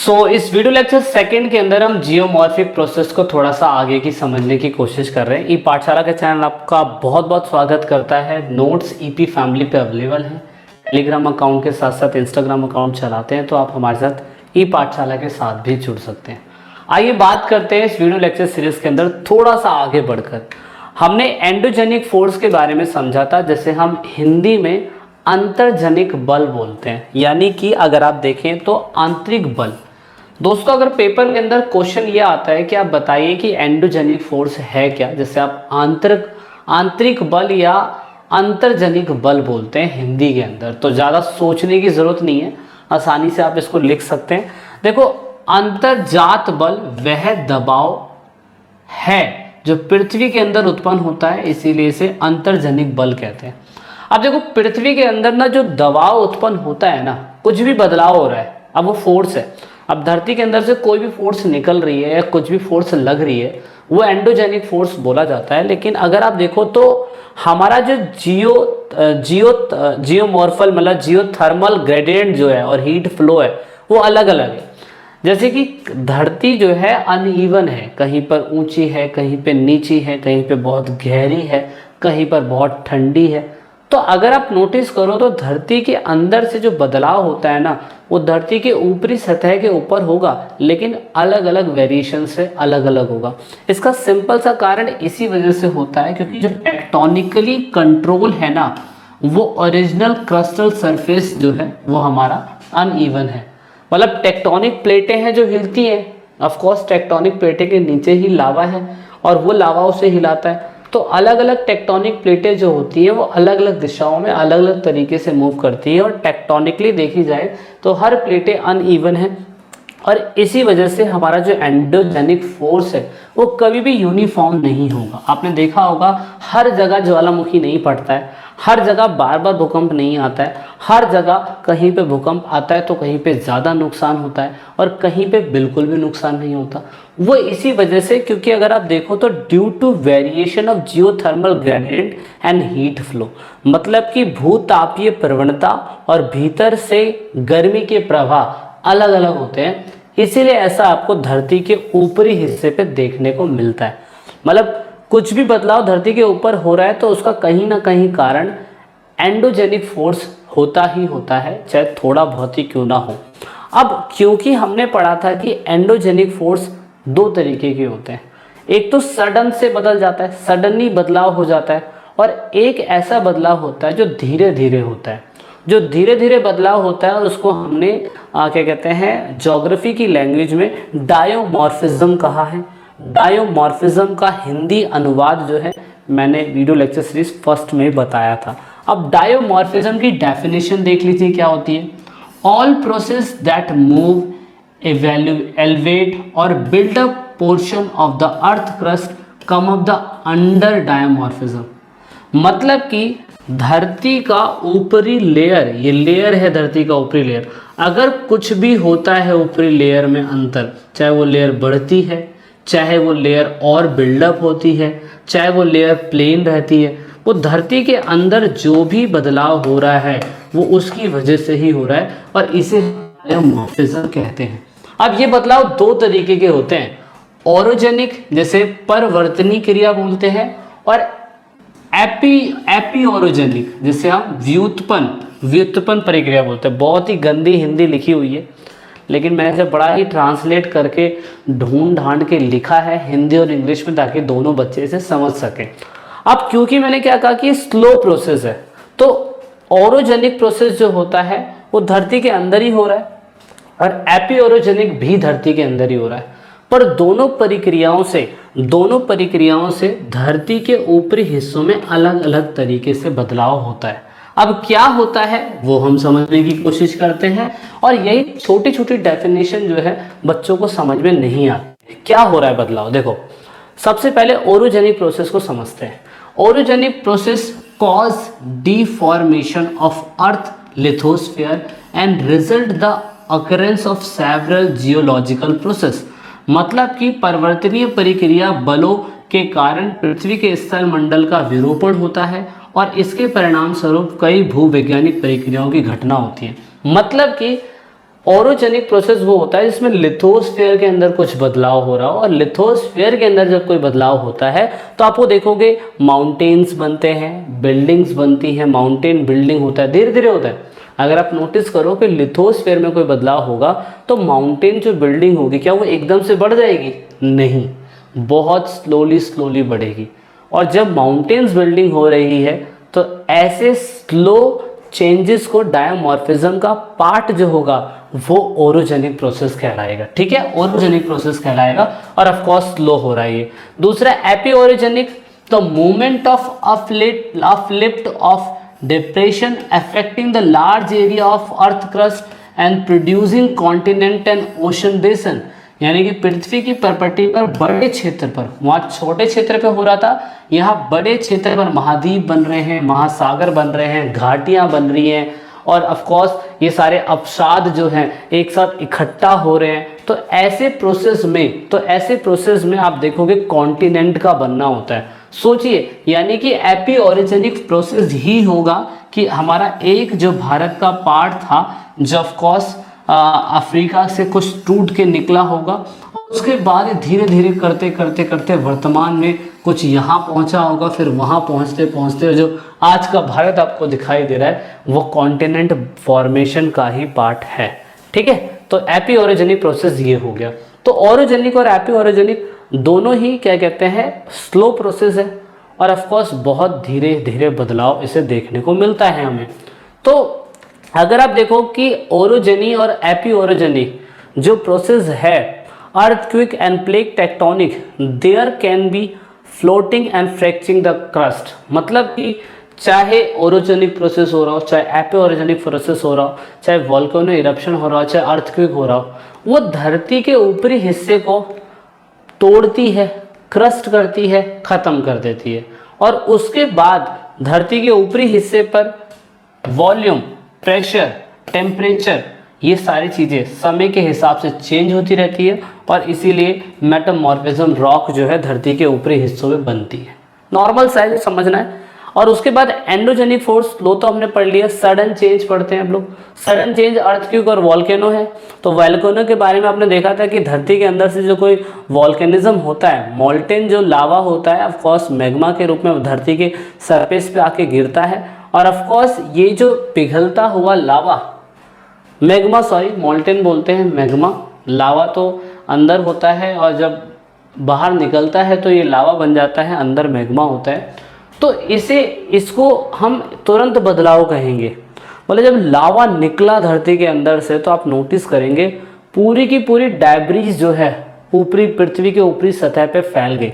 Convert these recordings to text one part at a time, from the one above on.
इस video lecture second के अंदर हम जियोमॉर्फिक प्रोसेस को थोड़ा सा आगे की समझने की कोशिश कर रहे हैं। ई पाठशाला के चैनल आपका बहुत बहुत स्वागत करता है। नोट्स ईपी फैमिली पे अवेलेबल हैं। टेलीग्राम अकाउंट के साथ साथ इंस्टाग्राम अकाउंट चलाते हैं तो आप हमारे साथ ई पाठशाला के साथ भी जुड़ सकते हैं। आइए बात करते हैं इस वीडियो लेक्चर सीरीज के अंदर थोड़ा सा आगे बढ़कर। हमने एंडोजेनिक फोर्स के बारे में समझा था, जैसे हम हिंदी में अंतर्जनिक बल बोलते हैं, यानी कि अगर आप देखें तो आंतरिक बल। दोस्तों अगर पेपर के अंदर क्वेश्चन ये आता है कि आप बताइए कि एंडोजेनिक फोर्स है क्या, जैसे आप आंतरिक बल या अंतर्जनिक बल बोलते हैं हिंदी के अंदर, तो ज़्यादा सोचने की ज़रूरत नहीं है, आसानी से आप इसको लिख सकते हैं। देखो, अंतर्जात बल वह दबाव है जो पृथ्वी के अंदर उत्पन्न होता है, इसीलिए इसे अंतर्जनिक बल कहते हैं। अब देखो, पृथ्वी के अंदर ना जो दबाव उत्पन्न होता है ना, कुछ भी बदलाव हो रहा है, अब वो फोर्स है। अब धरती के अंदर से कोई भी फोर्स निकल रही है या कुछ भी फोर्स लग रही है, वो एंडोजेनिक फोर्स बोला जाता है। लेकिन अगर आप देखो तो हमारा जो जियोमॉर्फल मतलब जियोथर्मल ग्रेडियंट जो है और हीट फ्लो है वो अलग अलग है। जैसे कि धरती जो है अनइवन है, कहीं पर ऊंची है, कहीं पे नीची है, कहीं पे बहुत गहरी है, कहीं पर बहुत ठंडी है। तो अगर आप नोटिस करो तो धरती के अंदर से जो बदलाव होता है ना, वो धरती के ऊपरी सतह के ऊपर होगा, लेकिन अलग अलग वेरिएशन से अलग अलग होगा। इसका सिंपल सा कारण इसी वजह से होता है क्योंकि जो टेक्टोनिकली कंट्रोल है ना, वो ओरिजिनल क्रस्टल सरफेस जो है वो हमारा अनइवन है। मतलब टेक्टोनिक प्लेटें हैं जो हिलती हैं, ऑफ कोर्स टेक्टोनिक प्लेटें के नीचे ही लावा है और वो लावा उसे हिलाता है। तो अलग अलग टेक्टोनिक प्लेटें जो होती हैं वो अलग अलग दिशाओं में अलग अलग तरीके से मूव करती हैं, और टेक्टोनिकली देखी जाए तो हर प्लेटें अनइवन है, और इसी वजह से हमारा जो एंडोजेनिक फोर्स है वो कभी भी यूनिफॉर्म नहीं होगा। आपने देखा होगा हर जगह ज्वालामुखी नहीं पड़ता है, हर जगह बार बार भूकंप नहीं आता है, हर जगह कहीं पे भूकंप आता है तो कहीं पे ज़्यादा नुकसान होता है और कहीं पे बिल्कुल भी नुकसान नहीं होता। वो इसी वजह से, क्योंकि अगर आप देखो तो due to variation of geothermal gradient and heat flow, मतलब कि भूतापीय प्रवणता और भीतर से गर्मी के प्रवाह अलग अलग होते हैं, इसीलिए ऐसा आपको धरती के ऊपरी हिस्से पे देखने को मिलता है। मतलब कुछ भी बदलाव धरती के ऊपर हो रहा है तो उसका कहीं ना कहीं कारण एंडोजेनिक फोर्स होता ही होता है, चाहे थोड़ा बहुत ही क्यों ना हो। अब क्योंकि हमने पढ़ा था कि एंडोजेनिक फोर्स दो तरीके के होते हैं, एक तो सडन से बदल जाता है, सडनली बदलाव हो जाता है, और एक ऐसा बदलाव होता है जो धीरे धीरे होता है। जो धीरे धीरे बदलाव होता है उसको हमने क्या कहते हैं, ज्योग्राफी की लैंग्वेज में डायोमॉर्फिज्म कहा है। डायोमॉर्फिज्म का हिंदी अनुवाद जो है मैंने वीडियो लेक्चर सीरीज फर्स्ट में बताया था। अब डायोमॉर्फिज्म की डेफिनेशन देख लीजिए क्या होती है। All process that move, elevate और build up portion of the earth crust come of the under diastrophism. मतलब कि धरती का ऊपरी लेयर, ये लेयर है धरती का ऊपरी लेयर, अगर कुछ भी होता है ऊपरी लेयर में अंतर, चाहे वो लेयर बढ़ती है, चाहे वो लेयर और बिल्डअप होती है, चाहे वो लेयर प्लेन रहती है, वो धरती के अंदर जो भी बदलाव हो रहा है वो उसकी वजह से ही हो रहा है, और इसे डायोमॉर्फिज्म कहते हैं। अब ये बदलाव दो तरीके के होते हैं, ओरोजेनिक जैसे परवर्तनी क्रिया बोलते हैं, और एपीओरोजेनिक जिसे हम व्युत्पन्न प्रक्रिया बोलते हैं। बहुत ही गंदी हिंदी लिखी हुई है, लेकिन मैंने इसे बड़ा ही ट्रांसलेट करके ढूंढ ढांड के लिखा है हिंदी और इंग्लिश में, ताकि दोनों बच्चे इसे समझ सकें। अब क्योंकि मैंने क्या कहा कि स्लो प्रोसेस है, तो ओरोजेनिक प्रोसेस जो होता है वो धरती के अंदर ही हो रहा है, और एपीओरोजेनिक भी धरती के अंदर ही हो रहा है, पर दोनों प्रक्रियाओं से धरती के ऊपरी हिस्सों में अलग अलग तरीके से बदलाव होता है। अब क्या होता है वो हम समझने की कोशिश करते हैं, और यही छोटी छोटी डेफिनेशन जो है बच्चों को समझ में नहीं आती। क्या हो रहा है बदलाव, देखो सबसे पहले ओरोजेनिक प्रोसेस को समझते हैं। Orogenic process cause deformation of earth lithosphere and result the occurrence of several geological process, मतलब कि परिवर्तनीय प्रक्रिया बलों के कारण पृथ्वी के स्थल मंडल का विरूपण होता है, और इसके परिणाम स्वरूप कई भूवैज्ञानिक प्रक्रियाओं की घटना होती है। मतलब कि ओरोजेनिक प्रोसेस वो होता है जिसमें लिथोस्फीयर के अंदर कुछ बदलाव हो रहा हो, और लिथोस्फीयर के अंदर जब कोई बदलाव होता है तो आपको देखोगे माउंटेन्स बनते हैं, बिल्डिंग्स बनती हैं, माउंटेन बिल्डिंग होता है, धीरे धीरे होता है। अगर आप नोटिस करो कि लिथोस्फीयर में कोई बदलाव होगा तो माउंटेन जो बिल्डिंग होगी क्या वो एकदम से बढ़ जाएगी? नहीं, बहुत स्लोली बढ़ेगी। और जब माउंटेन्स बिल्डिंग हो रही है तो ऐसे स्लो चेंजेस को डायमॉर्फिज्म का पार्ट जो होगा वो ओरोजेनिक प्रोसेस कहलाएगा। ठीक है, ओरोजेनिक प्रोसेस कहलाएगा, और ऑफ कोर्स स्लो हो रहा है ये। दूसरा AP orogenic, the movement of uplift of depression affecting the large area of earth crust and producing continent and ocean बेसन, यानी कि पृथ्वी की प्रॉपर्टी पर बड़े क्षेत्र पर, वहाँ छोटे क्षेत्र पे हो रहा था, यहाँ बड़े क्षेत्र पर महाद्वीप बन रहे हैं, महासागर बन रहे हैं, घाटियाँ बन रही हैं, और ऑफ कोर्स ये सारे अपसाद जो हैं एक साथ इकट्ठा हो रहे हैं। तो ऐसे प्रोसेस में आप देखोगे कॉन्टिनेंट का बनना होता है। सोचिए, यानी कि एपी ओरिजेनिक प्रोसेस ही होगा कि हमारा एक जो भारत का पार्ट था जो ऑफ कोर्स अफ्रीका से कुछ टूट के निकला होगा, उसके बाद धीरे धीरे करते वर्तमान में कुछ यहाँ पहुँचा होगा, फिर वहाँ पहुँचते जो आज का भारत आपको दिखाई दे रहा है वो कॉन्टिनेंट फॉर्मेशन का ही पार्ट है। ठीक है, तो एपी ओरिजेनिक प्रोसेस ये हो गया। तो ओरिजेनिक और एपी ओरिजेनिक दोनों ही क्या कहते हैं, स्लो प्रोसेस है, और ऑफ कोर्स बहुत धीरे धीरे बदलाव इसे देखने को मिलता है हमें। तो अगर आप देखो कि ओरोजेनी और एपी ओरोजेनिक जो प्रोसेस है, earthquake and plate tectonic, there can be floating and fracturing the crust, मतलब कि चाहे ओरोजेनिक प्रोसेस हो रहा हो, चाहे एपी ओरोजेनिक प्रोसेस हो रहा हो, चाहे वोल्केनो इरप्शन हो रहा हो, चाहे अर्थक्विक हो रहा हो, वो धरती के ऊपरी हिस्से को तोड़ती है, क्रस्ट करती है, ख़त्म कर देती है, और उसके बाद धरती के ऊपरी हिस्से पर वॉल्यूम, प्रेशर, टेम्परेचर, ये सारी चीज़ें समय के हिसाब से चेंज होती रहती है, और इसीलिए मेटामॉर्फिज्म रॉक जो है धरती के ऊपरी हिस्सों में बनती है। नॉर्मल साइज समझना है। और उसके बाद एंडोजेनिक फोर्स, लो तो हमने पढ़ लिया, सडन चेंज पढ़ते हैं हम लोग। सडन चेंज अर्थक्वेक और वॉल्केनो है। तो वॉल्केनो के बारे में आपने देखा था कि धरती के अंदर से जो कोई वॉल्केनिज्म होता है, मोल्टेन जो लावा होता है, ऑफ कोर्स मैग्मा के रूप में धरती के सरफेस पे आके गिरता है, और ऑफ कोर्स ये जो पिघलता हुआ लावा, मैग्मा, सॉरी मोल्टेन बोलते हैं, मैग्मा, लावा तो अंदर होता है और जब बाहर निकलता है तो ये लावा बन जाता है, अंदर मैग्मा होता है। तो इसको हम तुरंत बदलाव कहेंगे। बोले जब लावा निकला धरती के अंदर से तो आप नोटिस करेंगे पूरी की पूरी डैब्रीज जो है ऊपरी पृथ्वी के ऊपरी सतह पे फैल गई,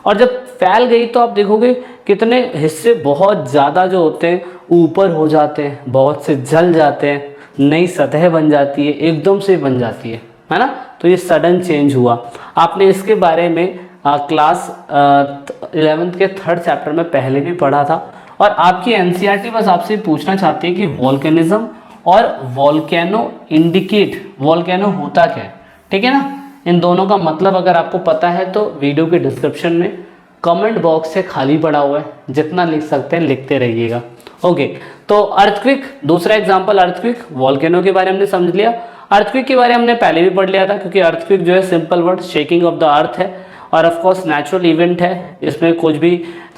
और जब फैल गई तो आप देखोगे कितने हिस्से बहुत ज़्यादा जो होते हैं ऊपर हो जाते हैं, बहुत से जल जाते हैं, नई सतह बन जाती है, एकदम से बन जाती है ना। तो ये सडन चेंज हुआ। आपने इसके बारे में क्लास 11th के 3rd चैप्टर में पहले भी पढ़ा था, और आपकी एनसीईआरटी बस आपसे पूछना चाहती है कि वॉल्केनिज्म और वॉल्केनो इंडिकेट, वॉल्केनो होता क्या है, ठीक है ना। इन दोनों का मतलब अगर आपको पता है तो वीडियो के डिस्क्रिप्शन में कमेंट बॉक्स से खाली पड़ा हुआ है, जितना लिख सकते हैं लिखते रहिएगा। ओके, तो अर्थक्विक, दूसरा एग्जांपल अर्थक्विक, वॉल्केनो के बारे में हमने समझ लिया। अर्थक्विक के बारे में हमने पहले भी पढ़ लिया था, क्योंकि अर्थक्विक जो है simple word shaking of the अर्थ है, और ऑफ कोर्स नेचुरल इवेंट है। इसमें कुछ भी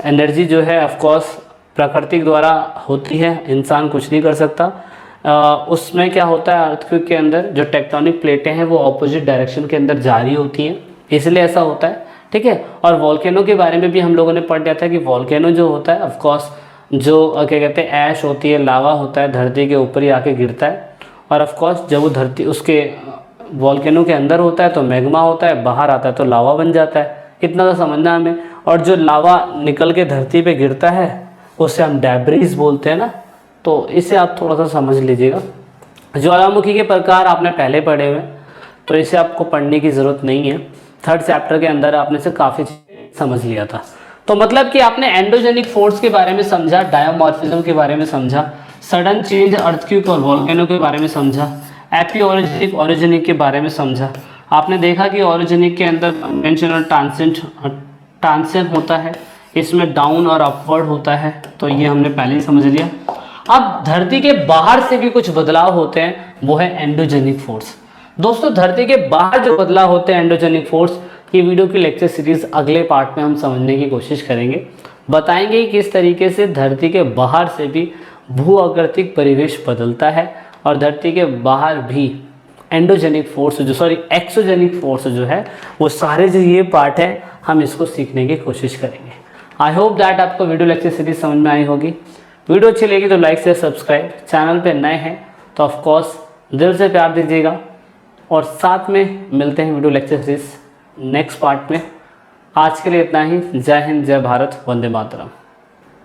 एनर्जी जो है ऑफ कोर्स प्राकृतिक द्वारा होती है, इंसान कुछ नहीं कर सकता। उसमें क्या होता है अर्थक्विक के अंदर जो टेक्टोनिक प्लेटें हैं वो ऑपोजिट डायरेक्शन के अंदर जारी होती हैं, इसलिए ऐसा होता है, ठीक है। और वॉल्केनो के बारे में भी हम लोगों ने पढ़ लिया था कि वॉल्केनो जो होता है ऑफ कोर्स जो क्या कहते हैं ऐश होती है, लावा होता है, धरती के ऊपर ही आके गिरता है, और ऑफ कोर्स जब वो धरती उसके वॉल्केनो के अंदर होता है तो मैग्मा होता है, बाहर आता है तो लावा बन जाता है। इतना तो समझना हमें। और जो लावा निकल के धरती पे गिरता है उसे हम डैब्रीज बोलते हैं ना, तो इसे आप थोड़ा सा समझ लीजिएगा। ज्वालामुखी के प्रकार आपने पहले पढ़े हुए, तो इसे आपको पढ़ने की ज़रूरत नहीं है। 3rd चैप्टर के अंदर आपने से काफ़ी समझ लिया था। तो मतलब कि आपने एंडोजेनिक फोर्स के बारे में समझा, डायमॉर्फिज्म के बारे में समझा, सडन चेंज अर्थक्वेक और वॉल्केनो के बारे में समझा, एपी ओरिजेनिक ओरिजेनिक के बारे में समझा। आपने देखा कि ओरिजेनिक के अंदर कन्वेंशनल ट्रांसेंट होता है, इसमें डाउन और अपवर्ड होता है, तो ये हमने पहले ही समझ लिया। अब धरती के बाहर से भी कुछ बदलाव होते हैं, वो है एंडोजेनिक फोर्स। दोस्तों धरती के बाहर जो बदलाव होते हैं एंडोजेनिक फोर्स, की वीडियो की लेक्चर सीरीज अगले पार्ट में हम समझने की कोशिश करेंगे, बताएंगे कि किस तरीके से धरती के बाहर से भी भूआकृतिक परिवेश बदलता है और धरती के बाहर भी एंडोजेनिक फोर्स एक्सोजेनिक फोर्स जो है वो सारे जो ये पार्ट है हम इसको सीखने की कोशिश करेंगे। आई होप दैट आपको वीडियो लेक्चर सीरीज समझ में आई होगी। वीडियो अच्छी लगी तो लाइक शेयर सब्सक्राइब, चैनल पे नए हैं तो ऑफकोर्स दिल से प्यार दीजिएगा और साथ में मिलते हैं video lecture series next part में। आज के लिए इतना ही। जय हिंद, जय भारत, वंदे मातरम।